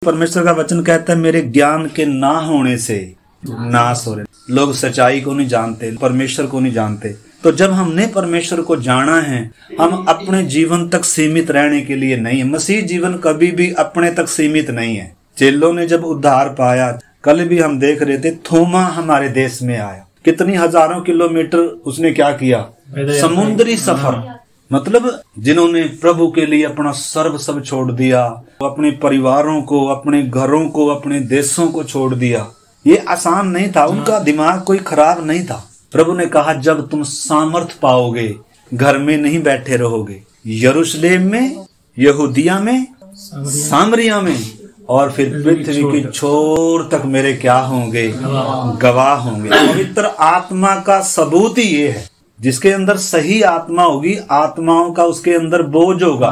परमेश्वर का वचन कहता है मेरे ज्ञान के ना होने से नाश हो रहे। लोग सच्चाई को नहीं जानते, परमेश्वर को नहीं जानते। तो जब हमने परमेश्वर को जाना है, हम अपने जीवन तक सीमित रहने के लिए नहीं है। मसीह जीवन कभी भी अपने तक सीमित नहीं है। चेलों ने जब उद्धार पाया, कल भी हम देख रहे थे, थोमा हमारे देश में आया, कितनी हजारों किलोमीटर उसने क्या किया, समुद्री सफर। मतलब जिन्होंने प्रभु के लिए अपना सर्व सब छोड़ दिया, अपने परिवारों को, अपने घरों को, अपने देशों को छोड़ दिया। ये आसान नहीं था, उनका दिमाग कोई खराब नहीं था। प्रभु ने कहा जब तुम सामर्थ पाओगे, घर में नहीं बैठे रहोगे, यरूशलेम में, यहूदिया में, सामरिया में और फिर पृथ्वी की छोर तक मेरे क्या होंगे, गवाह होंगे। पवित्र आत्मा का सबूत ही ये है। जिसके अंदर सही आत्मा होगी, आत्माओं का उसके अंदर बोझ होगा,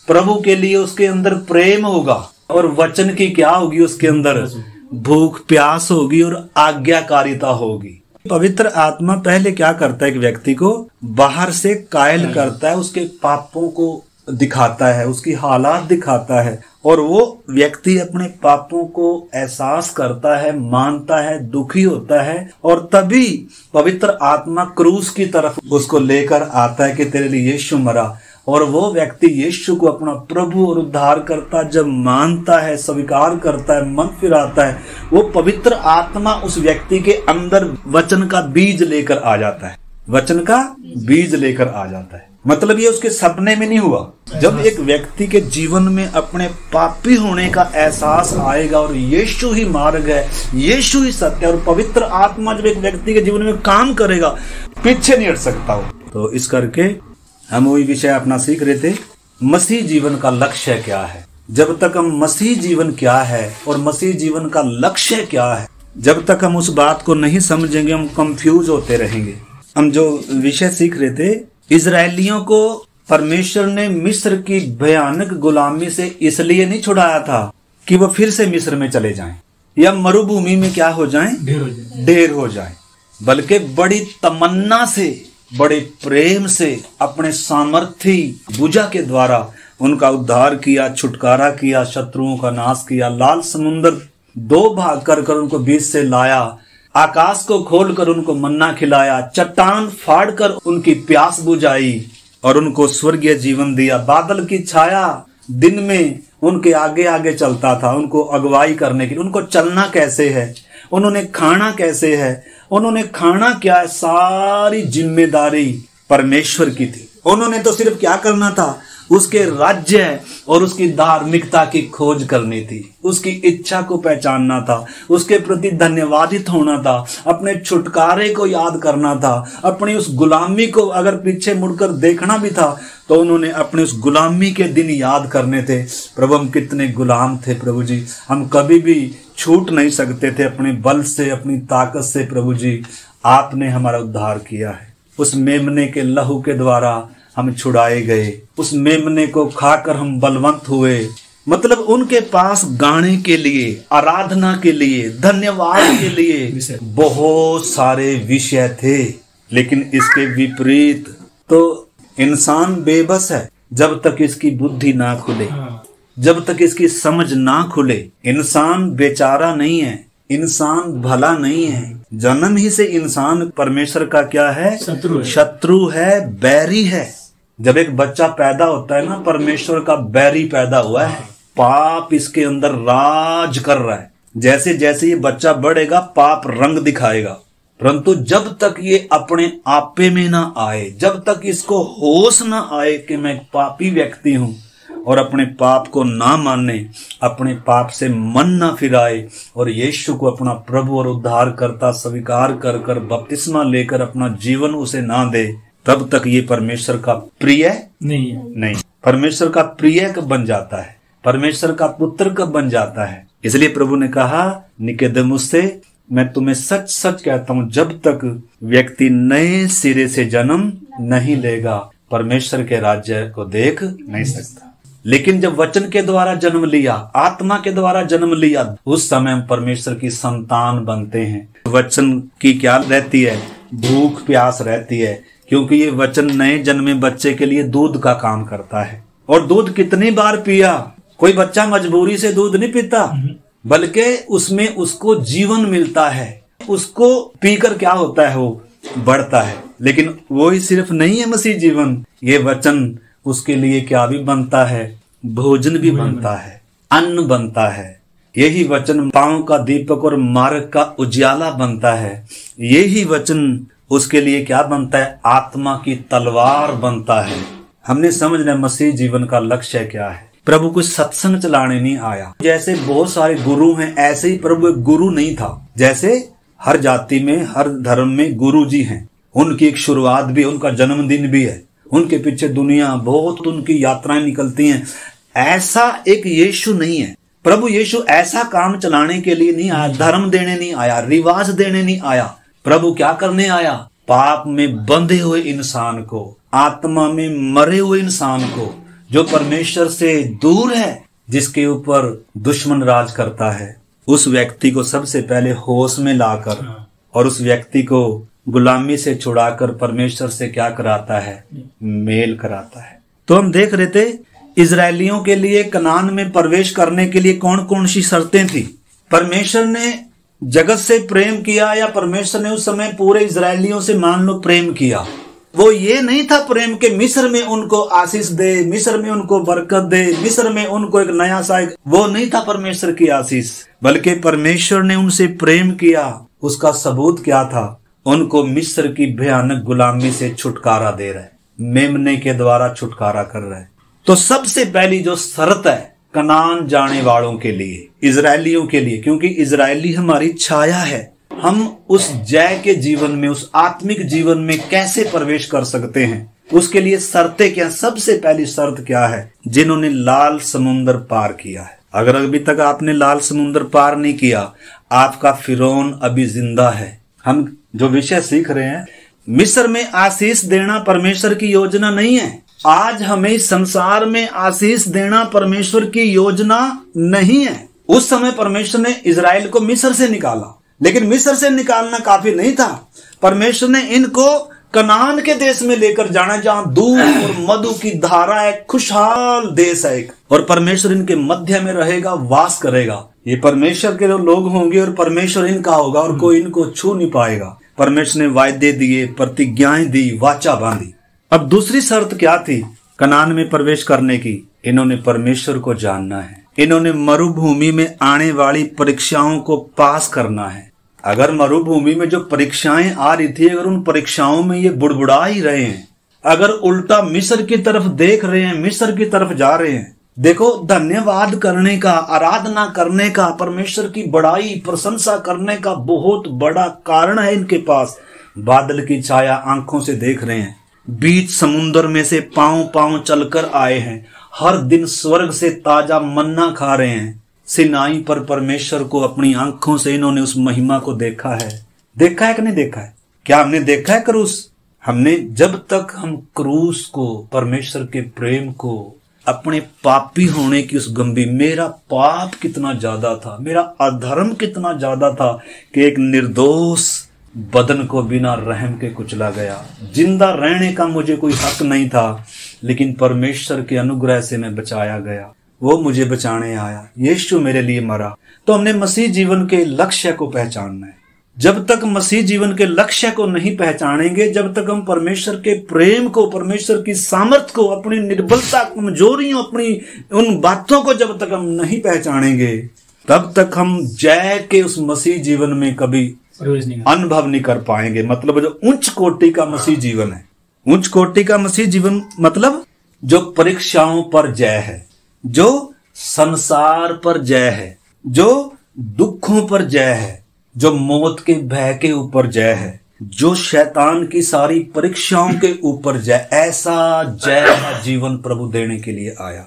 प्रभु के लिए उसके अंदर प्रेम होगा, और वचन की क्या होगी, उसके अंदर भूख प्यास होगी और आज्ञाकारिता होगी। पवित्र आत्मा पहले क्या करता है, एक व्यक्ति को बाहर से कायल करता है, उसके पापों को दिखाता है, उसकी हालात दिखाता है, और वो व्यक्ति अपने पापों को एहसास करता है, मानता है, दुखी होता है, और तभी पवित्र आत्मा क्रूस की तरफ उसको लेकर आता है कि तेरे लिए यीशु मरा। और वो व्यक्ति यीशु को अपना प्रभु और उद्धार करता जब मानता है, स्वीकार करता है, मन फिराता है, वो पवित्र आत्मा उस व्यक्ति के अंदर वचन का बीज लेकर आ जाता है, वचन का बीज लेकर आ जाता है। मतलब ये उसके सपने में नहीं हुआ। जब एक व्यक्ति के जीवन में अपने पापी होने का एहसास आएगा और यीशु ही मार्ग है, यीशु ही सत्य है, और पवित्र आत्मा जब एक व्यक्ति के जीवन में काम करेगा, पीछे नहीं हट सकता हो। तो इस करके हम वही विषय अपना सीख रहे थे, मसीह जीवन का लक्ष्य क्या है। जब तक हम मसीह जीवन क्या है और मसीह जीवन का लक्ष्य क्या है, जब तक हम उस बात को नहीं समझेंगे, हम कंफ्यूज होते रहेंगे। हम जो विषय सीख रहे थे, इजरायलियों को परमेश्वर ने मिस्र की भयानक गुलामी से इसलिए नहीं छुड़ाया था कि वो फिर से मिस्र में चले जाएं या मरुभूमि में क्या हो जाएं, ढेर हो जाएं, बल्कि बड़ी तमन्ना से, बड़े प्रेम से, अपने सामर्थी भुजा के द्वारा उनका उद्धार किया, छुटकारा किया, शत्रुओं का नाश किया, लाल समुद्र 2 भाग कर उनको बीच से लाया, आकाश को खोलकर उनको मन्ना खिलाया, चट्टान फाड़कर उनकी प्यास बुझाई और उनको स्वर्गीय जीवन दिया। बादल की छाया दिन में उनके आगे आगे चलता था, उनको अगुवाई करने के लिए। उनको चलना कैसे है, उन्होंने खाना कैसे है, उन्होंने खाना क्या है, सारी जिम्मेदारी परमेश्वर की थी। उन्होंने तो सिर्फ क्या करना था, उसके राज्य और उसकी धार्मिकता की खोज करनी थी, उसकी इच्छा को पहचानना था, उसके प्रति धन्यवादित होना था, अपने छुटकारे को याद करना था, अपनी उस गुलामी को अगर पीछे मुड़कर देखना भी था तो उन्होंने अपने उस गुलामी के दिन याद करने थे। प्रभु हम कितने गुलाम थे प्रभु जी, हम कभी भी छूट नहीं सकते थे अपने बल से, अपनी ताकत से। प्रभु जी आपने हमारा उद्धार किया है, उस मेमने के लहू के द्वारा हम छुड़ाए गए, उस मेमने को खाकर हम बलवंत हुए। मतलब उनके पास गाने के लिए, आराधना के लिए, धन्यवाद के लिए बहुत सारे विषय थे। लेकिन इसके विपरीत तो इंसान बेबस है जब तक इसकी बुद्धि ना खुले, जब तक इसकी समझ ना खुले। इंसान बेचारा नहीं है, इंसान भला नहीं है। जन्म ही से इंसान परमेश्वर का क्या है, शत्रु है, बैरी है। जब एक बच्चा पैदा होता है ना, परमेश्वर का बैरी पैदा हुआ है। पाप इसके अंदर राज कर रहा है। जैसे जैसे ये बच्चा बढ़ेगा पाप रंग दिखाएगा, परंतु जब तक ये अपने आपे में ना आए, जब तक इसको होश ना आए कि मैं पापी व्यक्ति हूं, और अपने पाप को ना माने, अपने पाप से मन ना फिराए और यीशु को अपना प्रभु और उद्धार करता स्वीकार कर कर बपतिस्मा लेकर अपना जीवन उसे ना दे, तब तक ये परमेश्वर का प्रिय नहीं है। नहीं, परमेश्वर का प्रिय कब बन जाता है, परमेश्वर का पुत्र कब बन जाता है। इसलिए प्रभु ने कहा निकोदेमुस से, मैं तुम्हें सच सच कहता हूं, जब तक व्यक्ति नए सिरे से जन्म नहीं लेगा, परमेश्वर के राज्य को देख नहीं सकता। लेकिन जब वचन के द्वारा जन्म लिया, आत्मा के द्वारा जन्म लिया, उस समय हम परमेश्वर की संतान बनते हैं। वचन की क्या रहती है, भूख प्यास रहती है, क्योंकि ये वचन नए जन्मे बच्चे के लिए दूध का काम करता है। और दूध कितनी बार पिया, कोई बच्चा मजबूरी से दूध नहीं पीता, बल्कि उसमें उसको जीवन मिलता है, उसको पीकर क्या होता है, वो बढ़ता है। लेकिन वो ही सिर्फ नहीं है मसीह जीवन, ये वचन उसके लिए क्या भी बनता है, भोजन भी बनता है, अन्न बनता है। यही वचन पांव का दीपक और मार्ग का उजाला बनता है। यही वचन उसके लिए क्या बनता है, आत्मा की तलवार बनता है। हमने समझना मसीह जीवन का लक्ष्य क्या है। प्रभु कुछ सत्संग चलाने नहीं आया। जैसे बहुत सारे गुरु हैं, ऐसे ही प्रभु एक गुरु नहीं था। जैसे हर जाति में, हर धर्म में गुरु जी हैं, उनकी एक शुरुआत भी, उनका जन्मदिन भी है, उनके पीछे दुनिया बहुत उनकी यात्राएं निकलती हैं। ऐसा एक यीशु नहीं है। प्रभु यीशु ऐसा काम चलाने के लिए नहीं आया, धर्म देने नहीं आया, रिवाज देने नहीं आया। प्रभु क्या करने आया, पाप में बंधे हुए इंसान को, आत्मा में मरे हुए इंसान को, जो परमेश्वर से दूर है, जिसके ऊपर दुश्मन राज करता है, उस व्यक्ति को सबसे पहले होश में लाकर और उस व्यक्ति को गुलामी से छुड़ाकर परमेश्वर से क्या कराता है, मेल कराता है। तो हम देख रहे थे इजरायलियों के लिए कनान में प्रवेश करने के लिए कौन कौन सी शर्तें थी। परमेश्वर ने जगत से प्रेम किया, या परमेश्वर ने उस समय पूरे इजरायलियों से मान लो प्रेम किया। वो ये नहीं था प्रेम के मिस्र में उनको आशीष दे, मिस्र में उनको बरकत दे, मिस्र में उनको एक नया सा, वो नहीं था परमेश्वर की आशीष। बल्कि परमेश्वर ने उनसे प्रेम किया। उसका सबूत क्या था, उनको मिस्र की भयानक गुलामी से छुटकारा दे रहे, मेमने के द्वारा छुटकारा कर रहे। तो सबसे पहली जो शर्त है कनान जाने वालों के लिए, इजरायलियों के लिए, क्योंकि इजरायली हमारी छाया है, हम उस जय के जीवन में, उस आत्मिक जीवन में कैसे प्रवेश कर सकते हैं, उसके लिए शर्तें क्या। सबसे पहली शर्त क्या है, जिन्होंने लाल समुद्र पार किया है। अगर अभी तक आपने लाल समुद्र पार नहीं किया, आपका फिरौन अभी जिंदा है। हम जो विषय सीख रहे हैं, मिस्र में आशीष देना परमेश्वर की योजना नहीं है। आज हमें संसार में आशीष देना परमेश्वर की योजना नहीं है। उस समय परमेश्वर ने इजराइल को मिस्र से निकाला, लेकिन मिस्र से निकालना काफी नहीं था। परमेश्वर ने इनको कनान के देश में लेकर जाना, जहां दूध और मधु की धारा है, खुशहाल देश है एक, और परमेश्वर इनके मध्य में रहेगा, वास करेगा। ये परमेश्वर के लोग होंगे और परमेश्वर इनका होगा, और कोई इनको छू नहीं पाएगा। परमेश्वर ने वायदे दिए, प्रतिज्ञाएं दी, वाचा बांधी। अब दूसरी शर्त क्या थी कनान में प्रवेश करने की, इन्होंने परमेश्वर को जानना है। इन्होंने मरुभूमि में आने वाली परीक्षाओं को पास करना है। अगर मरुभूमि में जो परीक्षाएं आ रही थी, अगर उन परीक्षाओं में ये बुड़बुड़ा ही रहे हैं, अगर उल्टा मिस्र की तरफ देख रहे हैं, मिस्र की तरफ जा रहे हैं, देखो धन्यवाद करने का, आराधना करने का, परमेश्वर की बड़ाई प्रशंसा करने का बहुत बड़ा कारण है इनके पास। बादल की छाया आंखों से देख रहे हैं, बीच समुन्द्र में से पांव पांव चलकर आए हैं, हर दिन स्वर्ग से ताजा मन्ना खा रहे हैं। सिनाई पर परमेश्वर को अपनी आंखों से इन्होंने उस महिमा को देखा है। देखा है कि नहीं देखा है? क्या हमने देखा है क्रूस? हमने, जब तक हम क्रूस को, परमेश्वर के प्रेम को, अपने पापी होने की उस गंभीर, मेरा पाप कितना ज्यादा था, मेरा अधर्म कितना ज्यादा था कि एक निर्दोष बदन को बिना रहम के कुचला गया। जिंदा रहने का मुझे कोई हक नहीं था, लेकिन परमेश्वर के अनुग्रह से मैं बचाया गया। वो मुझे बचाने आया, यीशु मेरे लिए मरा। तो हमने मसीह जीवन के लक्ष्य को पहचानना है। जब तक मसीह जीवन के लक्ष्य को नहीं पहचानेंगे, जब तक हम परमेश्वर के प्रेम को, परमेश्वर की सामर्थ को, अपनी निर्बलता, कमजोरियों, अपनी उन बातों को जब तक हम नहीं पहचानेंगे, तब तक हम जय के उस मसीह जीवन में कभी अनुभव नहीं कर पाएंगे। मतलब जो उच्च कोटि का मसीह जीवन है, उच्च कोटि का मसीह जीवन मतलब जो परीक्षाओं पर जय है, जो संसार पर जय है, जो दुखों पर जय है, जो मौत के भय के ऊपर जय है, जो शैतान की सारी परीक्षाओं के ऊपर जय, ऐसा जय का जीवन प्रभु देने के लिए आया।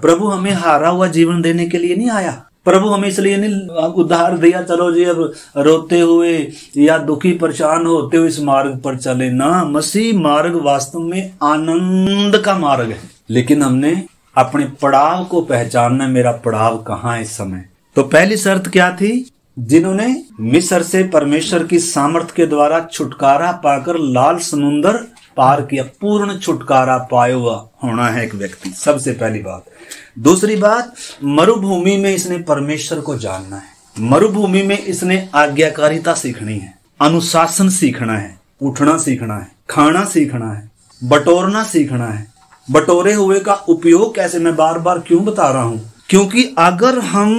प्रभु हमें हारा हुआ जीवन देने के लिए नहीं आया। प्रभु हमें इसलिए नहीं उद्धार दिया, चलो जी अब रोते हुए या दुखी परेशान होते हुए इस मार्ग पर चले ना। मसीह मार्ग वास्तव में आनंद का मार्ग है, लेकिन हमने अपने पड़ाव को पहचानना, मेरा पड़ाव कहाँ है इस समय। तो पहली शर्त क्या थी, जिन्होंने मिस्र से परमेश्वर की सामर्थ के द्वारा छुटकारा पाकर लाल समुंदर पार किया, पूर्ण छुटकारा पाया हुआ होना है एक व्यक्ति, सबसे पहली बात। दूसरी बात, मरुभूमि में इसने परमेश्वर को जानना है। मरुभूमि में इसने आज्ञाकारिता सीखनी है, अनुशासन सीखना है, उठना सीखना है, खाना सीखना है, बटोरना सीखना है। बटोरे हुए का उपयोग कैसे, मैं बार बार क्यों बता रहा हूं, क्योंकि अगर हम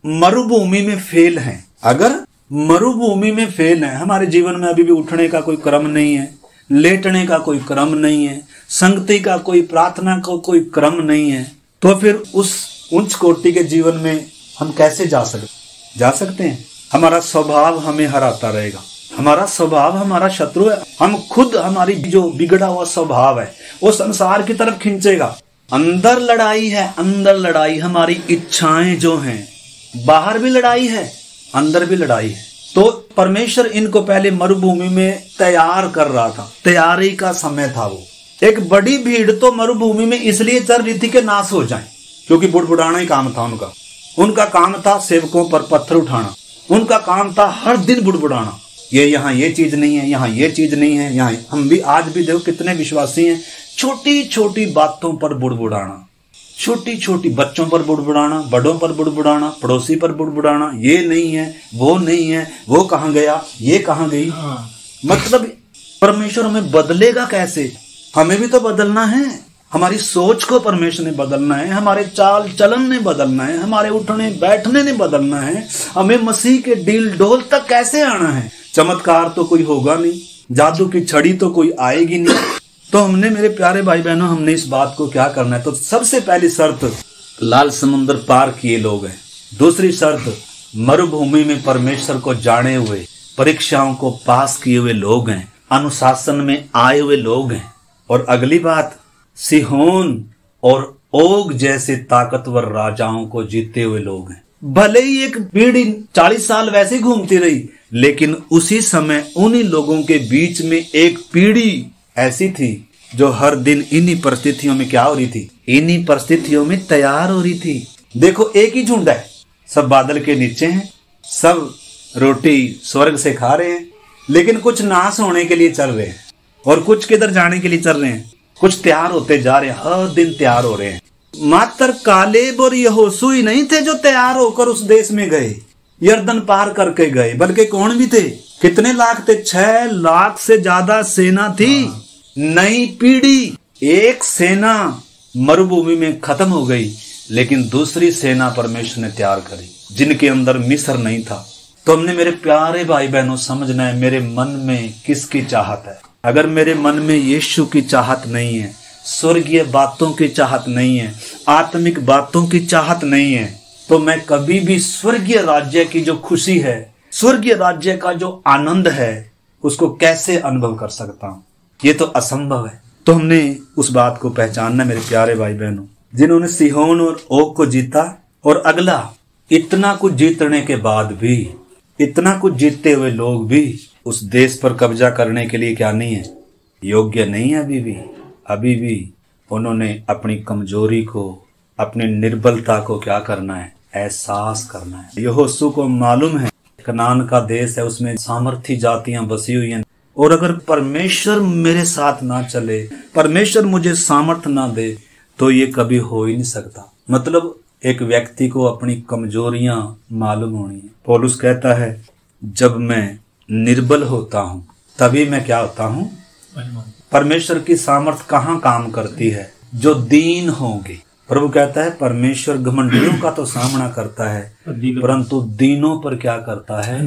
मरुभूमि में फेल हैं, अगर मरुभूमि में फेल हैं, हमारे जीवन में अभी भी उठने का कोई क्रम नहीं है, लेटने का कोई क्रम नहीं है, संगति का कोई, प्रार्थना का कोई क्रम नहीं है, तो फिर उस उच्च कोटि के जीवन में हम कैसे जा सकते हैं। हमारा स्वभाव हमें हराता रहेगा, हमारा स्वभाव हमारा शत्रु है, हम खुद, हमारी जो बिगड़ा हुआ स्वभाव है वो संसार की तरफ खींचेगा। अंदर लड़ाई है, अंदर लड़ाई, हमारी इच्छाएं जो हैं, बाहर भी लड़ाई है, अंदर भी लड़ाई है। तो परमेश्वर इनको पहले मरुभूमि में तैयार कर रहा था, तैयारी का समय था वो। एक बड़ी भीड़ तो मरुभूमि में इसलिए चल रही थी कि नाश हो जाए, क्योंकि बुड़बुड़ाना ही काम था उनका। उनका काम था सेवकों पर पत्थर उठाना, उनका काम था हर दिन बुड़बुड़ाना, ये यहाँ ये चीज नहीं है, यहाँ ये चीज नहीं है, यहाँ। हम भी आज भी देखो कितने विश्वासी हैं, छोटी छोटी बातों पर बुड़बुड़ाना, छोटी छोटी बच्चों पर बुड़बुड़ाना, बड़ों पर बुड़बुड़ाना, पड़ोसी पर बुड़बुड़ाना, ये नहीं है, वो नहीं है, वो कहाँ गया, ये कहाँ गई। मतलब परमेश्वर हमें बदलेगा कैसे, हमें भी तो बदलना है, हमारी सोच को परमेश्वर ने बदलना है, हमारे चाल चलन ने बदलना है, हमारे उठने बैठने ने बदलना है, हमें मसीह के डील डोल तक कैसे आना है। चमत्कार तो कोई होगा नहीं, जादू की छड़ी तो कोई आएगी नहीं। तो हमने, मेरे प्यारे भाई बहनों, हमने इस बात को क्या करना है। तो सबसे पहली शर्त, लाल समुद्र पार किए लोग हैं। दूसरी शर्त, मरुभूमि में परमेश्वर को जाने हुए, परीक्षाओं को पास किए हुए लोग हैं, अनुशासन में आए हुए लोग हैं। और अगली बात, सिहोन और ओग जैसे ताकतवर राजाओं को जीते हुए लोग हैं। भले ही एक पीढ़ी 40 साल वैसे घूमती रही, लेकिन उसी समय उन्हीं लोगों के बीच में एक पीढ़ी ऐसी थी जो हर दिन इन्हीं परिस्थितियों में क्या हो रही थी, इन्हीं परिस्थितियों में तैयार हो रही थी। देखो एक ही झुंड है, सब बादल के नीचे हैं, सब रोटी स्वर्ग से खा रहे हैं, लेकिन कुछ नाश होने के लिए चल रहे हैं और कुछ किधर जाने के लिए चल रहे हैं, कुछ तैयार होते जा रहे हैं, हर दिन तैयार हो रहे हैं। मात्र कालेब और यहोशू ही नहीं थे जो तैयार होकर उस देश में गए, यर्दन पार करके गए, बल्कि कौन भी थे, कितने लाख थे, 6 लाख से ज्यादा सेना थी। नई पीढ़ी, एक सेना मरुभूमि में खत्म हो गई, लेकिन दूसरी सेना परमेश्वर ने तैयार करी, जिनके अंदर मिस्र नहीं था। तो हमने, मेरे प्यारे भाई बहनों, समझना है मेरे मन में किसकी चाहत है। अगर मेरे मन में यीशु की चाहत नहीं है, स्वर्गीय बातों की चाहत नहीं है, आत्मिक बातों की चाहत नहीं है, तो मैं कभी भी स्वर्गीय राज्य की जो खुशी है, स्वर्गीय राज्य का जो आनंद है, उसको कैसे अनुभव कर सकता हूं। ये तो असंभव है। तो हमने उस बात को पहचानना, मेरे प्यारे भाई बहनों, जिन्होंने सिहोन और ओग को जीता। और अगला, इतना कुछ जीतने के बाद भी, इतना कुछ जीतते हुए लोग भी उस देश पर कब्जा करने के लिए क्या नहीं है, योग्य नहीं है। अभी भी उन्होंने अपनी कमजोरी को, अपनी निर्बलता को क्या करना है, एहसास करना है। यहोशू को मालूम है कनान का देश है, उसमें सामर्थी जातियां बसी हुई हैं, और अगर परमेश्वर मेरे साथ ना चले, परमेश्वर मुझे सामर्थ ना दे, तो ये कभी हो ही नहीं सकता। मतलब एक व्यक्ति को अपनी कमजोरियां मालूम होनी है। पौलुस कहता है, जब मैं निर्बल होता हूं तभी मैं क्या होता हूं, परमेश्वर की सामर्थ कहाँ काम करती है, जो दीन होंगे। प्रभु कहता है, परमेश्वर घमंडियों का तो सामना करता है, परंतु दीनों पर क्या करता है,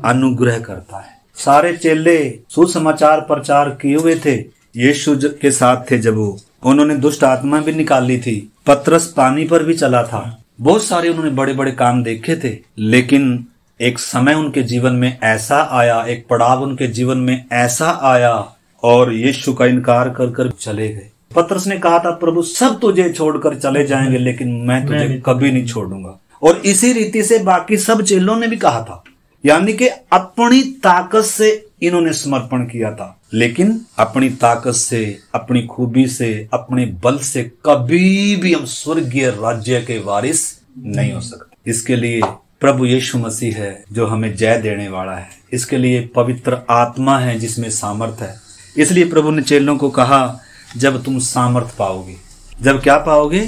अनुग्रह करता है। सारे चेले सुसमाचार प्रचार किए हुए थे, यीशु के साथ थे, जब उन्होंने दुष्ट आत्मा भी निकाली थी, पतरस पानी पर भी चला था, बहुत सारे उन्होंने बड़े बड़े काम देखे थे। लेकिन एक समय उनके जीवन में ऐसा आया, एक पड़ाव उनके जीवन में ऐसा आया, और यीशु का इनकार कर कर चले गए। पतरस ने कहा था, प्रभु सब तुझे छोड़कर चले जाएंगे, लेकिन मैं तुझे कभी नहीं छोड़ूंगा। और इसी रीति से बाकी सब चेलों ने भी कहा था, यानी कि अपनी ताकत से इन्होंने समर्पण किया था, लेकिन अपनी ताकत से, अपनी खूबी से, अपने बल से कभी भी हम स्वर्गीय राज्य के वारिस नहीं हो सकते। इसके लिए प्रभु यीशु मसीह है जो हमें जय देने वाला है। इसके लिए पवित्र आत्मा है जिसमें सामर्थ है। इसलिए प्रभु ने चेलों को कहा, जब तुम सामर्थ पाओगे, जब क्या पाओगे?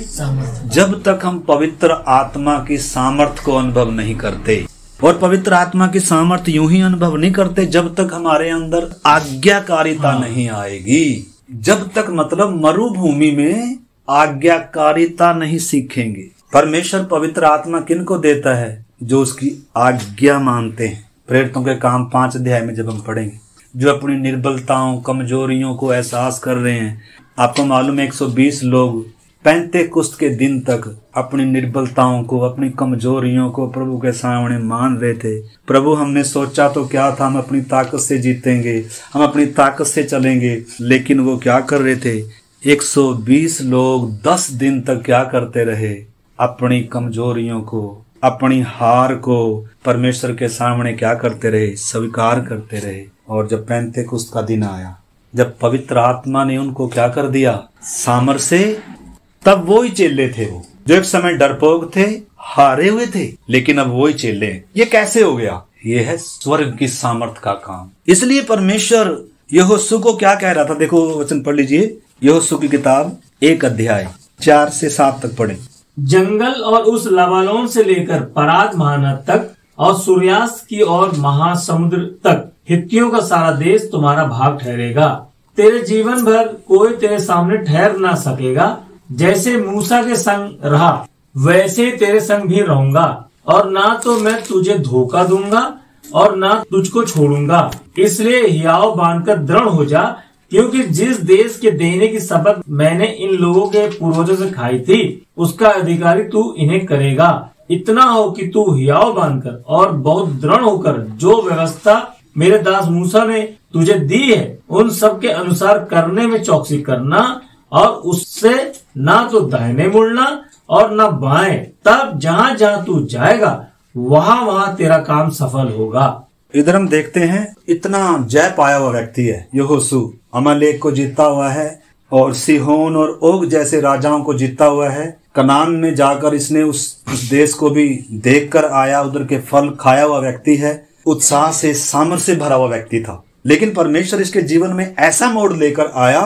जब तक हम पवित्र आत्मा की सामर्थ को अनुभव नहीं करते, और पवित्र आत्मा की सामर्थ यूं ही अनुभव नहीं करते जब तक हमारे अंदर आज्ञाकारिता नहीं आएगी। जब तक मतलब मरुभूमि में आज्ञाकारिता नहीं सीखेंगे। परमेश्वर पवित्र आत्मा किनको देता है? जो उसकी आज्ञा मानते हैं। प्रेरितों के काम 5 अध्याय में जब हम पढ़ेंगे, जो अपनी निर्बलताओं कमजोरियों को एहसास कर रहे हैं। आपको मालूम है 120 लोग पेंतेकुस्त के दिन तक अपनी निर्बलताओं को, अपनी कमजोरियों को प्रभु के सामने मान रहे थे। प्रभु, हमने सोचा तो क्या था, हम अपनी ताकत से जीतेंगे, हम अपनी ताकत से चलेंगे, लेकिन वो क्या कर रहे थे? 120 लोग 10 दिन तक क्या करते रहे? अपनी कमजोरियों को, अपनी हार को परमेश्वर के सामने क्या करते रहे? स्वीकार करते रहे। और जब पेंतेकुस्त का दिन आया, जब पवित्र आत्मा ने उनको क्या कर दिया? सामर्थ से, तब वो ही चेले थे वो, जो एक समय डरपोक थे, हारे हुए थे, लेकिन अब वो ही चेले। ये कैसे हो गया? ये है स्वर्ग की सामर्थ का काम। इसलिए परमेश्वर यहोशू को क्या कह रहा था? देखो वचन पढ़ लीजिए, यहोशू की किताब 1 अध्याय 4 से 7 तक पढ़े। जंगल और उस लबानोन से लेकर परात महानद तक और सूर्यास्त की और महासमुद्र तक हित्तियों का सारा देश तुम्हारा भाग ठहरेगा। तेरे जीवन भर कोई तेरे सामने ठहर ना सकेगा। जैसे मूसा के संग रहा वैसे तेरे संग भी रहूंगा, और ना तो मैं तुझे धोखा दूंगा और ना तुझको छोड़ूंगा। इसलिए हियाव बांधकर दृढ़ हो जा, क्योंकि जिस देश के देने की शपथ मैंने इन लोगों के पूर्वजों से खाई थी, उसका अधिकारी तू इन्हें करेगा। इतना हो कि तू हियाव बांधकर और बहुत दृढ़ होकर जो व्यवस्था मेरे दास मूसा ने तुझे दी है, उन सब के अनुसार करने में चौकसी करना, और उससे ना तो दाहिने मुड़ना और ना बाएं। तब जहाँ जहाँ तू जाएगा वहाँ वहाँ तेरा काम सफल होगा। इधर हम देखते हैं इतना जय पाया हुआ व्यक्ति है यहोशू। अमालेक को जीता हुआ है और सिहोन और ओग जैसे राजाओं को जीता हुआ है। कनान में जाकर इसने उस देश को भी देख कर आया, उधर के फल खाया हुआ व्यक्ति है। उत्साह से, सामर्थ्य से भरा हुआ व्यक्ति था। लेकिन परमेश्वर इसके जीवन में ऐसा मोड़ लेकर आया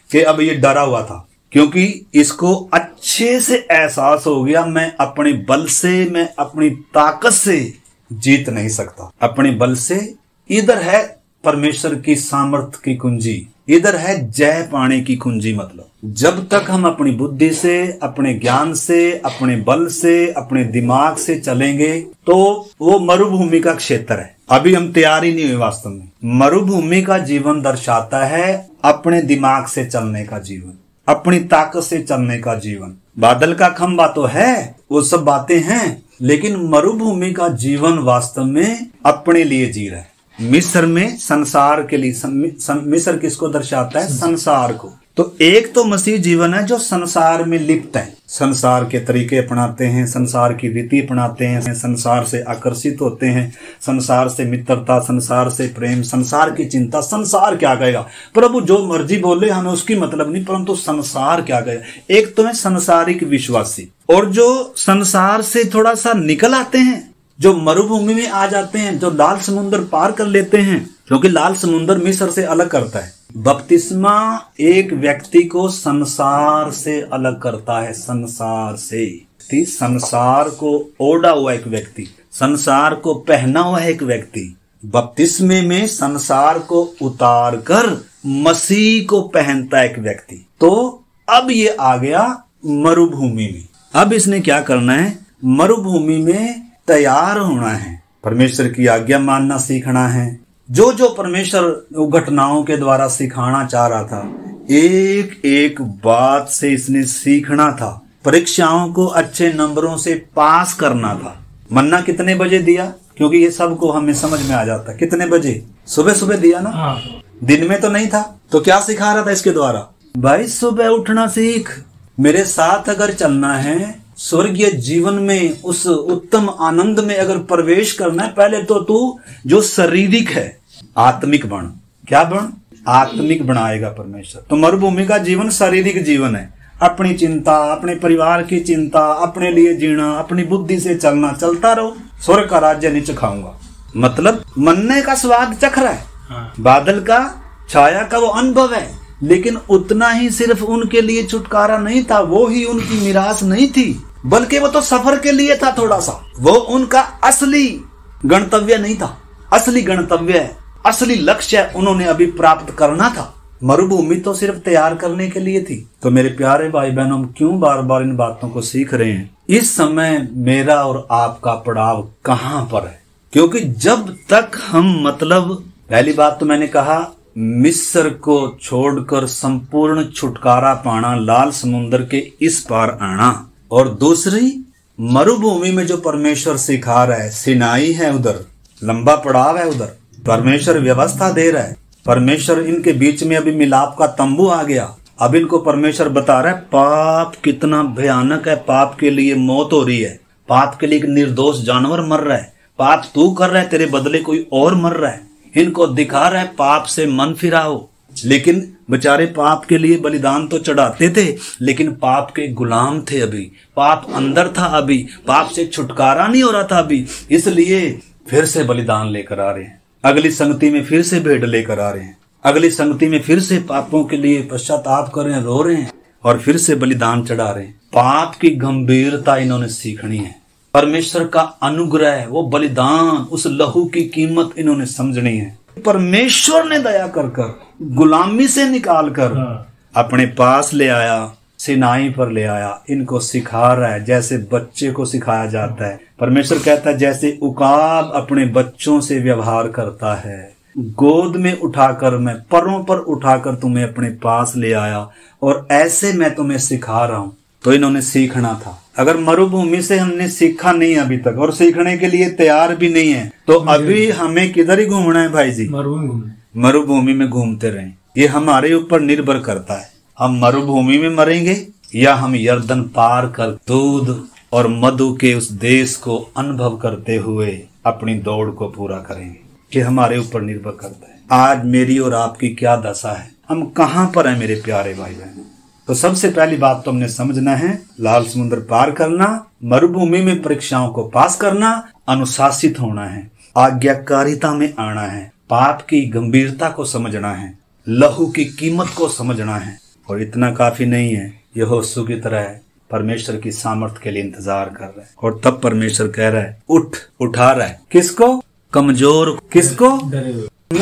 कि अब ये डरा हुआ था, क्योंकि इसको अच्छे से एहसास हो गया, मैं अपने बल से, मैं अपनी ताकत से जीत नहीं सकता। अपने बल से। इधर है परमेश्वर की सामर्थ की कुंजी, इधर है जय पाने की कुंजी। मतलब जब तक हम अपनी बुद्धि से, अपने ज्ञान से, अपने बल से, अपने दिमाग से चलेंगे तो वो मरुभूमि का क्षेत्र है। अभी हम तैयार ही नहीं हुए वास्तव में। मरुभूमि का जीवन दर्शाता है अपने दिमाग से चलने का जीवन, अपनी ताकत से चलने का जीवन। बादल का खंभा तो है, वो सब बातें हैं, लेकिन मरुभूमि का जीवन वास्तव में अपने लिए जी रहा है। मिस्र में संसार के लिए, मिस्र किसको दर्शाता है? संसार को। तो एक तो मसीह जीवन है जो संसार में लिप्त है, संसार के तरीके अपनाते हैं, संसार की रीति अपनाते हैं, संसार से आकर्षित होते हैं, संसार से मित्रता, संसार से प्रेम, संसार की चिंता। संसार क्या कहेगा? प्रभु जो मर्जी बोले, हमें उसकी मतलब नहीं, परंतु संसार क्या कहेगा। एक तो है संसारिक विश्वासी, और जो संसार से थोड़ा सा निकल आते हैं, जो मरुभूमि में आ जाते हैं, जो लाल समुद्र पार कर लेते हैं, क्योंकि लाल समुद्र मिस्र से अलग करता है। बपतिस्मा एक व्यक्ति को संसार से अलग करता है, संसार से। संसार को ओढ़ा हुआ एक व्यक्ति, संसार को पहना हुआ एक व्यक्ति, बपतिस्मे में संसार को उतार कर मसीह को पहनता है एक व्यक्ति। तो अब ये आ गया मरुभूमि में। अब इसने क्या करना है? मरुभूमि में तैयार होना है, परमेश्वर की आज्ञा मानना सीखना है। जो जो परमेश्वर घटनाओं के द्वारा सिखाना चाह रहा था, एक एक बात से इसने सीखना था। परीक्षाओं को अच्छे नंबरों से पास करना था। मन्ना कितने बजे दिया? क्योंकि ये सबको हमें समझ में आ जाता। कितने बजे? सुबह सुबह दिया ना। हाँ। दिन में तो नहीं था। तो क्या सिखा रहा था इसके द्वारा? भाई सुबह उठना सीख, मेरे साथ अगर चलना है, स्वर्गीय जीवन में उस उत्तम आनंद में अगर प्रवेश करना है, पहले तो तू जो शारीरिक है आत्मिक बन। क्या बन? आत्मिक बनाएगा परमेश्वर। तो मरुभूमि का जीवन शारीरिक जीवन है। अपनी चिंता, अपने परिवार की चिंता, अपने लिए जीना, अपनी बुद्धि से चलना, चलता रहो, स्वर्ग का राज्य नहीं चखाऊंगा। मतलब मन्ने का स्वाद चख रहा है, बादल का छाया का वो अनुभव है, लेकिन उतना ही सिर्फ उनके लिए छुटकारा नहीं था, वो ही उनकी मिरास नहीं थी, बल्कि वो तो सफर के लिए था। थोड़ा सा वो उनका असली गंतव्य नहीं था। असली गंतव्य है, असली लक्ष्य उन्होंने अभी प्राप्त करना था। मरुभूमि तो सिर्फ तैयार करने के लिए थी। तो मेरे प्यारे भाई बहनों, हम क्यों बार बार इन बातों को सीख रहे हैं? इस समय मेरा और आपका पड़ाव कहाँ पर है? क्योंकि जब तक हम पहली बात तो मैंने कहा, मिस्र को छोड़कर संपूर्ण छुटकारा पाना, लाल समुद्र के इस पार आना, और दूसरी मरुभूमि में जो परमेश्वर सिखा रहा है, सिनाई है, उधर लंबा पड़ाव है, उधर परमेश्वर व्यवस्था दे रहा है। परमेश्वर इनके बीच में अभी मिलाप का तंबू आ गया। अब इनको परमेश्वर बता रहा है पाप कितना भयानक है, पाप के लिए मौत हो रही है, पाप के लिए एक निर्दोष जानवर मर रहा है, पाप तू कर रहा है, तेरे बदले कोई और मर रहा है। इनको दिखा रहा है पाप से मन फिराओ। लेकिन बेचारे पाप के लिए बलिदान तो चढ़ाते थे, लेकिन पाप के गुलाम थे। अभी पाप अंदर था, अभी पाप से छुटकारा नहीं हो रहा था अभी, इसलिए फिर से बलिदान लेकर आ रहे हैं। अगली संगति में फिर से भेंट लेकर आ रहे हैं, अगली संगति में फिर से पापों के लिए पश्चाताप कर रहे हैं, रो रहे हैं और फिर से बलिदान चढ़ा रहे हैं। पाप की गंभीरता इन्होंने सीखनी है, परमेश्वर का अनुग्रह, वो बलिदान, उस लहू की कीमत इन्होंने समझनी है। परमेश्वर ने दया कर कर गुलामी से निकाल कर अपने पास ले आया, सिनाई पर ले आया। इनको सिखा रहा है जैसे बच्चे को सिखाया जाता है। परमेश्वर कहता है जैसे उकाब अपने बच्चों से व्यवहार करता है, गोद में उठाकर, मैं परों पर उठाकर तुम्हें अपने पास ले आया, और ऐसे मैं तुम्हें सिखा रहा हूँ। तो इन्होंने सीखना था। अगर मरुभूमि से हमने सीखा नहीं अभी तक, और सीखने के लिए तैयार भी नहीं है, तो अभी हमें किधर ही घूमना है भाई जी? मरुभूमि में घूमते रहें। ये हमारे ऊपर निर्भर करता है, हम मरुभूमि में मरेंगे या हम यर्दन पार कर दूध और मधु के उस देश को अनुभव करते हुए अपनी दौड़ को पूरा करेंगे। ये हमारे ऊपर निर्भर करता है। आज मेरी और आपकी क्या दशा है, हम कहाँ पर हैं मेरे प्यारे भाई बहन? तो सबसे पहली बात तो हमने समझना है, लाल समुद्र पार करना, मरुभूमि में परीक्षाओं को पास करना, अनुशासित होना है, आज्ञाकारिता में आना है, पाप की गंभीरता को समझना है, लहू की कीमत को समझना है। और इतना काफी नहीं है, यहोशू की तरह है, परमेश्वर की सामर्थ के लिए इंतजार कर रहा है। और तब परमेश्वर कह रहा है उठा रहा है। किसको? कमजोर। किसको?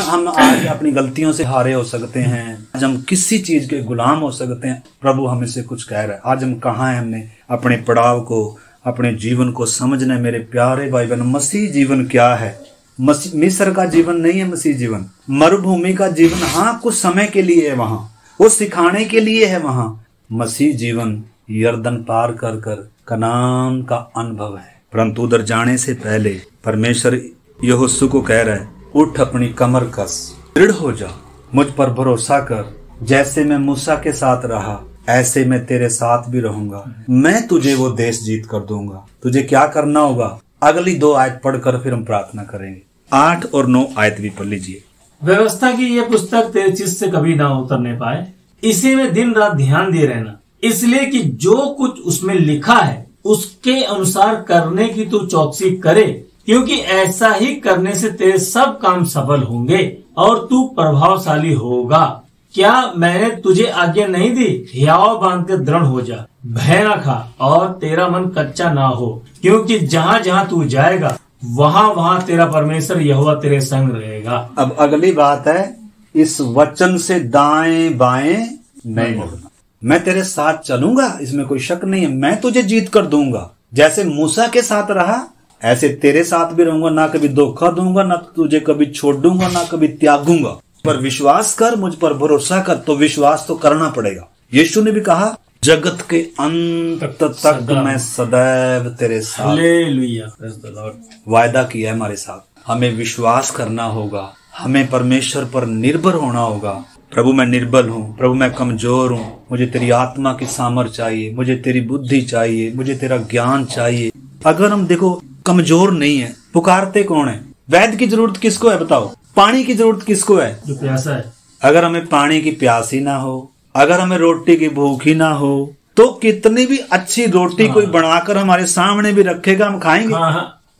हम आज अपनी गलतियों से हारे हो सकते हैं, आज हम किसी चीज के गुलाम हो सकते हैं। प्रभु हमें से कुछ कह रहा है। आज हम कहाँ हैं? हमने अपने पड़ाव को, अपने जीवन को समझना है मेरे प्यारे भाई बहन। मसीह जीवन क्या है? मिस्र का जीवन नहीं है मसीह जीवन। मरुभूमि का जीवन हाँ कुछ समय के लिए है, वहां वो सिखाने के लिए है। वहां मसीह जीवन यर्दन पार कर कर कनान का अनुभव है। परंतु उधर जाने से पहले परमेश्वर यहोशू को कह रहा है, उठ अपनी कमर कस, दृढ़ हो जा, मुझ पर भरोसा कर। जैसे मैं मूसा के साथ रहा, ऐसे मैं तेरे साथ भी रहूंगा। मैं तुझे वो देश जीत कर दूंगा। तुझे क्या करना होगा? अगली 2 आयत पढ़कर फिर हम प्रार्थना करेंगे। 8 और 9 आयत भी पढ़ लीजिए। व्यवस्था की ये पुस्तक तेरे चित्त से कभी ना उतरने पाए, इसी में दिन रात ध्यान दे रहना, इसलिए कि जो कुछ उसमें लिखा है उसके अनुसार करने की तू चौकसी करे, क्योंकि ऐसा ही करने से तेरे सब काम सफल होंगे और तू प्रभावशाली होगा। क्या मैंने तुझे आज्ञा नहीं दी? हियाव बांध कर दृढ़ हो जा, भय न खा और तेरा मन कच्चा ना हो, क्योंकि जहाँ जहाँ तू जाएगा वहाँ वहाँ तेरा परमेश्वर यहोवा तेरे संग रहेगा। अब अगली बात है, इस वचन से दाएं बाएं नहीं मुड़ना। मैं तेरे साथ चलूंगा, इसमें कोई शक नहीं है। मैं तुझे जीत कर दूंगा। जैसे मूसा के साथ रहा ऐसे तेरे साथ भी रहूंगा। ना कभी धोखा दूंगा, ना तुझे कभी छोड़ दूंगा, ना कभी त्यागूंगा। पर विश्वास कर, मुझ पर भरोसा कर। तो विश्वास तो करना पड़ेगा। यीशु ने भी कहा, जगत के अंत तक मैं सदैव तेरे साथ। हालेलुया। वायदा किया है हमारे साथ। हमें विश्वास करना होगा, हमें परमेश्वर पर निर्भर होना होगा। प्रभु मैं निर्बल हूँ, प्रभु मैं कमजोर हूँ, मुझे तेरी आत्मा की सामर्थ चाहिए, मुझे तेरी बुद्धि चाहिए, मुझे तेरा ज्ञान चाहिए। अगर हम देखो कमजोर नहीं है, पुकारते कौन है? वैद्य की जरूरत किसको है बताओ? पानी की जरूरत किसको है? जो प्यासा है। अगर हमें पानी की प्यास ही ना हो, अगर हमें रोटी की भूख ही ना हो, तो कितनी भी अच्छी रोटी कोई बनाकर हमारे सामने भी रखेगा, हम खाएंगे।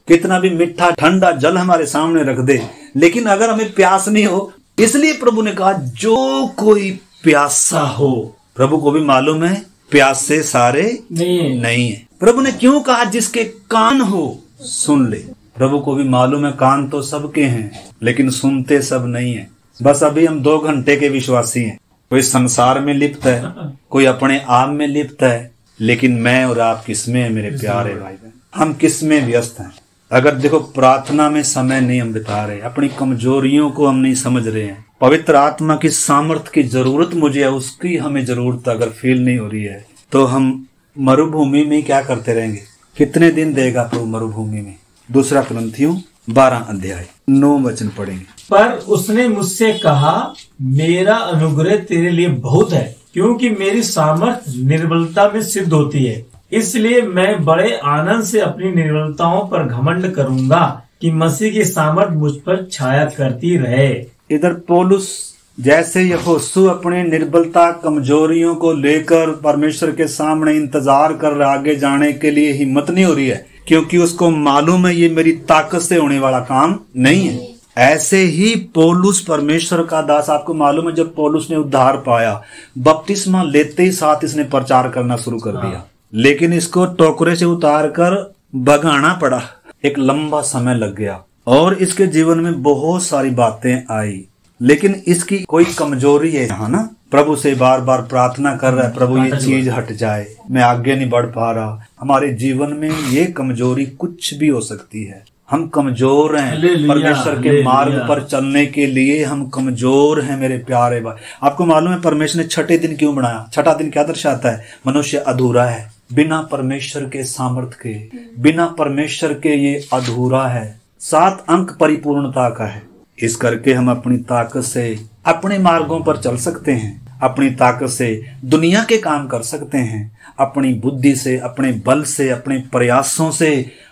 कितना भी मीठा ठंडा जल हमारे सामने रख दे, लेकिन अगर हमें प्यास नहीं हो इसलिए प्रभु ने कहा जो कोई प्यासा हो, प्रभु को भी मालूम है प्यासे सारे नहीं है। प्रभु ने क्यों कहा जिसके कान हो सुन ले। प्रभु को भी मालूम है कान तो सबके हैं, लेकिन सुनते सब नहीं है। बस अभी हम 2 घंटे के विश्वासी हैं। कोई संसार में लिप्त है, कोई अपने आप में लिप्त है, लेकिन मैं और आप किसमें है मेरे प्यारे भाई बहन? हम किसमें व्यस्त हैं? अगर देखो प्रार्थना में समय नहीं हम बिता रहे, अपनी कमजोरियों को हम नहीं समझ रहे हैं, पवित्र आत्मा की सामर्थ्य की जरूरत मुझे है, उसकी हमें जरूरत अगर फील नहीं हो रही है, तो हम मरुभूमि में क्या करते रहेंगे? कितने दिन देगा प्रभु मरुभूमि में? 2 कुरिन्थियों 12 अध्याय 9 वचन पढ़ेंगे। पर उसने मुझसे कहा, मेरा अनुग्रह तेरे लिए बहुत है, क्योंकि मेरी सामर्थ्य निर्बलता में सिद्ध होती है। इसलिए मैं बड़े आनंद से अपनी निर्बलताओं पर घमंड करूंगा कि मसीह की सामर्थ्य मुझ पर छाया करती रहे। इधर पौलुस जैसे यहोशू अपने निर्बलता कमजोरियों को लेकर परमेश्वर के सामने इंतजार कर रहा, आगे जाने के लिए हिम्मत नहीं हो रही है, क्योंकि उसको मालूम है ये मेरी ताकत से होने वाला काम नहीं है। ऐसे ही पौलुस परमेश्वर का दास, आपको मालूम है जब पौलुस ने उद्धार पाया, बपतिस्मा लेते ही साथ इसने प्रचार करना शुरू कर दिया, लेकिन इसको टोकरे से उतार कर भगाना पड़ा। एक लंबा समय लग गया और इसके जीवन में बहुत सारी बातें आई, लेकिन इसकी कोई कमजोरी है यहाँ ना, प्रभु से बार बार प्रार्थना कर रहा है, प्रभु ये चीज हट जाए, मैं आगे नहीं बढ़ पा रहा। हमारे जीवन में ये कमजोरी कुछ भी हो सकती है। हम कमजोर हैं, परमेश्वर के मार्ग पर चलने के लिए हम कमजोर हैं मेरे प्यारे भाई। आपको मालूम है परमेश्वर ने 6ठे दिन क्यों बनाया? 6ठा दिन क्या दर्शाता है? मनुष्य अधूरा है, बिना परमेश्वर के सामर्थ्य के, बिना परमेश्वर के ये अधूरा है। 7 अंक परिपूर्णता का है। इस करके हम अपनी ताकत से अपने मार्गों पर चल सकते हैं, अपनी ताकत से दुनिया के काम कर सकते हैं, अपनी बुद्धि से, अपने बल से, अपने प्रयासों से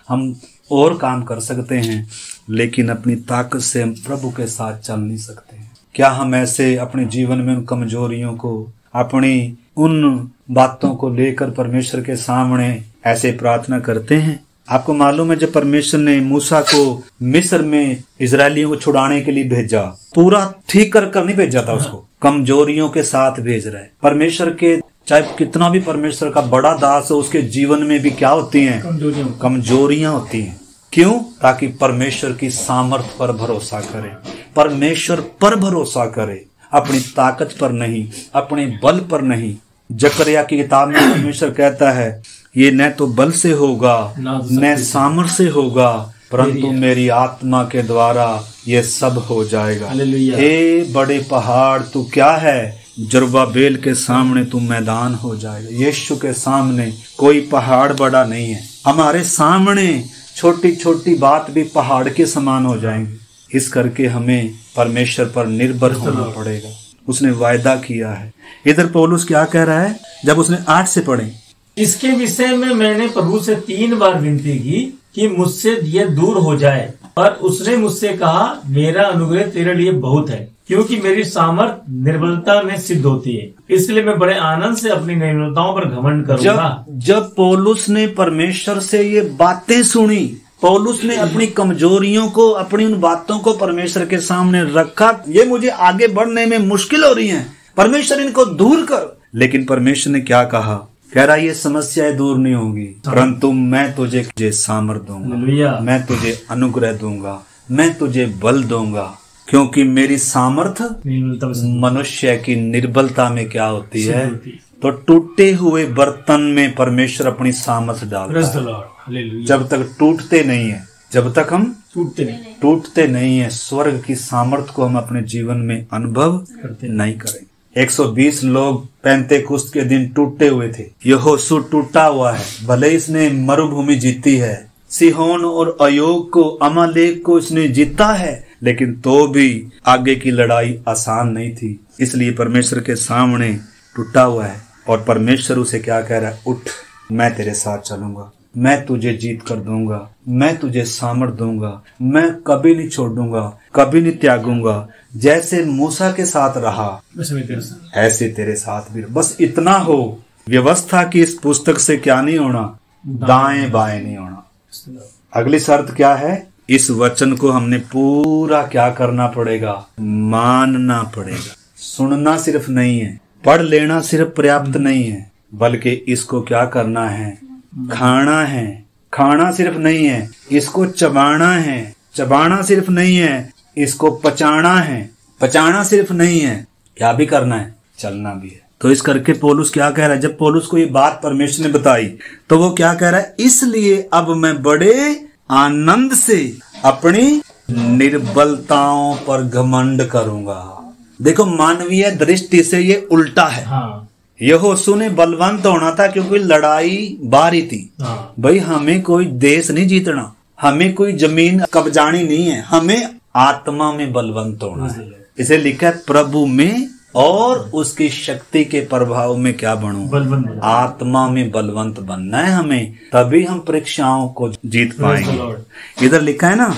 हम और काम कर सकते हैं, लेकिन अपनी ताकत से हम प्रभु के साथ चल नहीं सकते हैं। क्या हम ऐसे अपने जीवन में उन कमजोरियों को, अपनी उन बातों को लेकर परमेश्वर के सामने ऐसे प्रार्थना करते हैं? आपको मालूम है जब परमेश्वर ने मूसा को मिस्र में इजरायलियों को छुड़ाने के लिए भेजा, पूरा ठीक कर नहीं भेजा था उसको, कमजोरियों के साथ भेज रहा है। परमेश्वर के चाहे कितना भी परमेश्वर का बड़ा दास हो, उसके जीवन में भी क्या होती हैं? कमजोरियां होती हैं। क्यों? ताकि परमेश्वर की सामर्थ पर भरोसा करे, परमेश्वर पर भरोसा करे, अपनी ताकत पर नहीं, अपने बल पर नहीं। जकरिया की किताब में परमेश्वर कहता है ये न तो बल से होगा न सामर्थ से होगा, परंतु मेरी आत्मा के द्वारा ये सब हो जाएगा। हे बड़े पहाड़ तू क्या है, जरुब्बाबेल के सामने तू मैदान हो जाएगा। यीशु के सामने कोई पहाड़ बड़ा नहीं है। हमारे सामने छोटी छोटी बात भी पहाड़ के समान हो जाएंगी। इस करके हमें परमेश्वर पर निर्भर होना पड़ेगा। उसने वायदा किया है। इधर पौलुस क्या कह रहा है जब उसने 8 से पढ़े, इसके विषय में मैंने प्रभु से 3 बार विनती की कि मुझसे ये दूर हो जाए, पर उसने मुझसे कहा मेरा अनुग्रह तेरे लिए बहुत है, क्योंकि मेरी सामर्थ निर्बलता में सिद्ध होती है। इसलिए मैं बड़े आनंद से अपनी निर्बलताओं पर घमंड करूंगा। जब पौलुस ने परमेश्वर से ये बातें सुनी, पौलुस ने अपनी कमजोरियों को, अपनी उन बातों को परमेश्वर के सामने रखा, ये मुझे आगे बढ़ने में मुश्किल हो रही है, परमेश्वर इनको दूर कर। लेकिन परमेश्वर ने क्या कहा? कह रहा ये समस्याएं दूर नहीं होगी, परंतु मैं तुझे सामर्थ दूंगा, मैं तुझे अनुग्रह दूंगा, मैं तुझे बल दूंगा, क्योंकि मेरी सामर्थ मनुष्य की निर्बलता में क्या होती है? तो टूटे हुए बर्तन में परमेश्वर अपनी सामर्थ डालता है। जब तक टूटते नहीं है, जब तक हम टूटते नहीं है, स्वर्ग की सामर्थ को हम अपने जीवन में अनुभव नहीं करेंगे। 120 लोग पेंतेकुस्त के दिन टूटे हुए थे। यहोशू टूटा हुआ है, भले इसने मरुभूमि जीती है, सिहोन और अयोग को, अमालेक को इसने जीता है, लेकिन तो भी आगे की लड़ाई आसान नहीं थी। इसलिए परमेश्वर के सामने टूटा हुआ है और परमेश्वर उसे क्या कह रहा है? उठ, मैं तेरे साथ चलूंगा, मैं तुझे जीत कर दूंगा, मैं तुझे सामर्थ दूंगा, मैं कभी नहीं छोड़ूंगा, कभी नहीं त्यागूंगा। जैसे मूसा के साथ रहा ऐसे तेरे साथ भी। बस इतना हो, व्यवस्था की इस पुस्तक से क्या नहीं होना? दाएं बाएं नहीं होना। अगली शर्त क्या है? इस वचन को हमने पूरा क्या करना पड़ेगा? मानना पड़ेगा। सुनना सिर्फ नहीं है, पढ़ लेना सिर्फ पर्याप्त नहीं है, बल्कि इसको क्या करना है? खाना है। खाना सिर्फ नहीं है, इसको चबाना है। चबाना सिर्फ नहीं है, इसको पचाना है। पचाना सिर्फ नहीं है, क्या भी करना है? चलना भी है। तो इस करके पौलुस क्या कह रहा है? जब पौलुस को ये बात परमेश्वर ने बताई तो वो क्या कह रहा है? इसलिए अब मैं बड़े आनंद से अपनी निर्बलताओं पर घमंड करूंगा। देखो, मानवीय दृष्टि से ये उल्टा है। यहोशू ने बलवंत होना था क्योंकि लड़ाई बारी थी। भाई, हमें कोई देश नहीं जीतना, हमें कोई जमीन कब्जानी नहीं है, हमें आत्मा में बलवंत होना है। इसे लिखा है प्रभु में और उसकी शक्ति के प्रभाव में क्या बनो? आत्मा में बलवंत बनना है हमें, तभी हम परीक्षाओं को जीत पाएंगे। इधर लिखा है ना,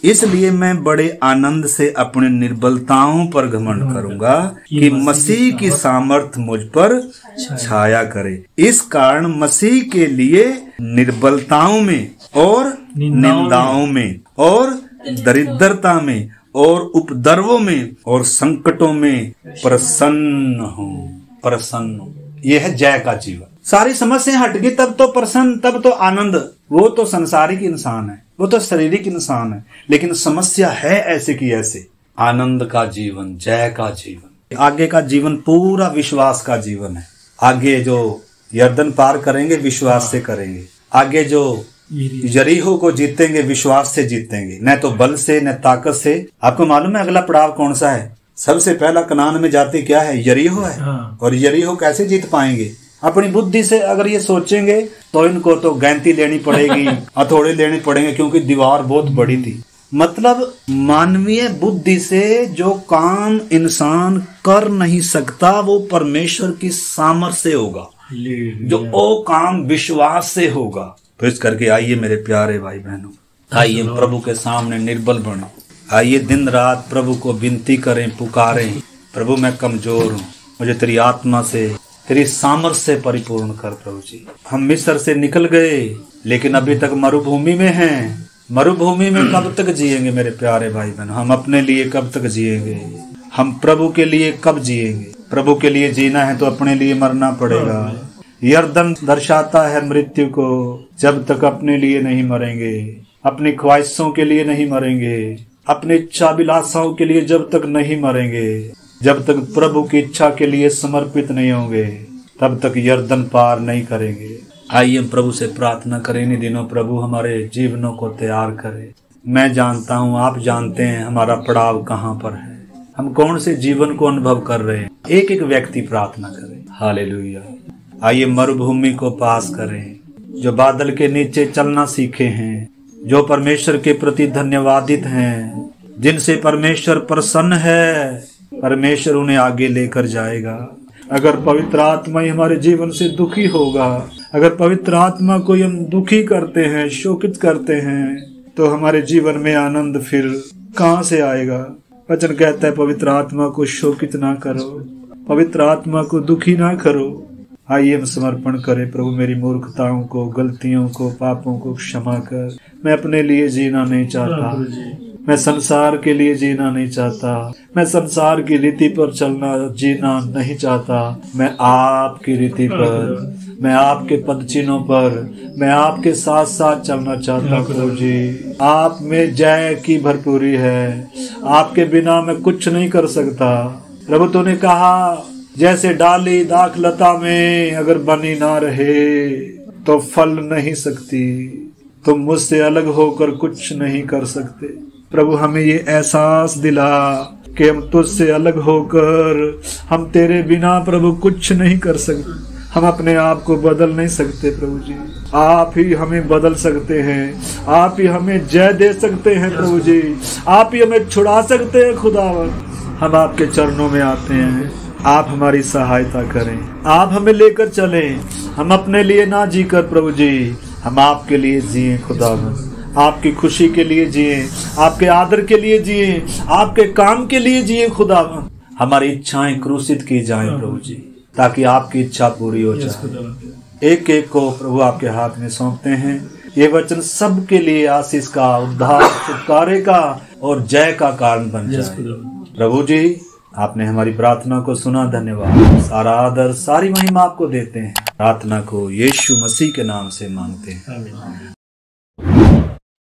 इसलिए मैं बड़े आनंद से अपने निर्बलताओं पर घमंड करूंगा कि मसीह की सामर्थ मुझ पर छाया करे। इस कारण मसीह के लिए निर्बलताओं में और निंदाओं में और दरिद्रता में और उपद्रवों में और संकटों में प्रसन्न हूँ। यह है जय का जीवन। सारी समस्याएं हट गई तब तो प्रसन्न, तब तो आनंद। वो तो संसारिक इंसान है, वो तो शारीरिक इंसान है, लेकिन समस्या है ऐसे की ऐसे। आनंद का जीवन, जय का जीवन। आगे का जीवन पूरा विश्वास का जीवन है। आगे जो यरदन पार करेंगे विश्वास से करेंगे। आगे जो यरीहो को जीतेंगे विश्वास से जीतेंगे, न तो बल से न ताकत से। आपको मालूम है अगला पड़ाव कौन सा है? सबसे पहला कनान में जाते क्या है? यरीहो है। और यरीहो कैसे जीत पाएंगे? अपनी बुद्धि से अगर ये सोचेंगे तो इनको तो गैंती लेनी पड़ेगी, हथौड़े लेने पड़ेंगे, क्योंकि दीवार बहुत बड़ी थी। मतलब मानवीय बुद्धि से जो काम इंसान कर नहीं सकता वो परमेश्वर की सामर्थ्य से होगा, जो वो काम विश्वास से होगा। तो इस करके आइए मेरे प्यारे भाई बहनों, आइए प्रभु के सामने निर्बल बने। आइए दिन रात प्रभु को विनती करें, पुकारें, प्रभु मैं कमजोर हूँ, मुझे तेरी आत्मा से, तेरी सामर्थ्य से परिपूर्ण कर प्रभु जी। हम मिस्र से निकल गए लेकिन अभी तक मरुभूमि में हैं। मरुभूमि में कब तक जिएंगे मेरे प्यारे भाई बहन? हम अपने लिए कब तक जिएंगे? हम प्रभु के लिए कब जिएंगे? प्रभु के लिए जीना है तो अपने लिए मरना पड़ेगा। यरदन दर्शाता है मृत्यु को। जब तक अपने लिए नहीं मरेंगे, अपनी ख्वाहिशों के लिए नहीं मरेंगे, अपनी इच्छाभिलाषाओं के लिए जब तक नहीं मरेंगे, जब तक प्रभु की इच्छा के लिए समर्पित नहीं होंगे, तब तक यरदन पार नहीं करेंगे। आइए हम प्रभु से प्रार्थना करें इन दिनों, प्रभु हमारे जीवनों को तैयार करे। मैं जानता हूँ, आप जानते हैं हमारा पड़ाव कहाँ पर है, हम कौन से जीवन को अनुभव कर रहे हैं। एक एक व्यक्ति प्रार्थना करे। हालेलुया। आइए मरुभूमि को पास करें, जो बादल के नीचे चलना सीखे हैं, जो परमेश्वर के प्रति धन्यवादित हैं, जिनसे परमेश्वर प्रसन्न है, परमेश्वर उन्हें आगे लेकर जाएगा। अगर पवित्र आत्मा ही हमारे जीवन से दुखी होगा, अगर पवित्र आत्मा को हम दुखी करते हैं, शोकित करते हैं, तो हमारे जीवन में आनंद फिर कहाँ से आएगा? वचन कहता है पवित्र आत्मा को शोकित ना करो, पवित्र आत्मा को दुखी ना करो। आइए हम समर्पण करें। प्रभु मेरी मूर्खताओं को, गलतियों को, पापों को क्षमा कर। मैं अपने लिए जीना नहीं चाहता, मैं संसार के लिए जीना नहीं चाहता, मैं संसार की रीति पर चलना जीना नहीं चाहता। मैं आपकी रीति पर, मैं आपके पद चिन्हों पर, मैं आपके साथ साथ चलना चाहता। प्रभु जी, आप में जय की भरपूरी है, आपके बिना मैं कुछ नहीं कर सकता। प्रभु तूने कहा जैसे डाली दाखलता में अगर बनी ना रहे तो फल नहीं सकती, तुम मुझसे अलग होकर कुछ नहीं कर सकते। प्रभु हमें ये एहसास दिला कि हम तुझसे अलग होकर, हम तेरे बिना प्रभु कुछ नहीं कर सकते। हम अपने आप को बदल नहीं सकते। प्रभु जी, आप ही हमें बदल सकते हैं, आप ही हमें जय दे सकते हैं। प्रभु जी, आप ही हमें छुड़ा सकते हैं। खुदावन, हम आपके चरणों में आते हैं, आप हमारी सहायता करें, आप हमें लेकर चलें। हम अपने लिए ना जीकर प्रभु जी, हम आपके लिए जिए। खुदावन, आपकी खुशी के लिए जिए, आपके आदर के लिए जिए, आपके काम के लिए जिए। खुदावन, हमारी इच्छाएं क्रूसित की जाएं प्रभु जी, ताकि आपकी इच्छा पूरी हो जाए। एक एक को प्रभु आपके हाथ में सौंपते हैं। ये वचन सबके लिए आशीष का, उद्धार, छुटकारे का और जय का कारण बन जाए। प्रभु जी, आपने हमारी प्रार्थना को सुना, धन्यवाद। सारा आदर, सारी महिमा आपको देते हैं। प्रार्थना को यीशु मसीह के नाम से मांगते हैं।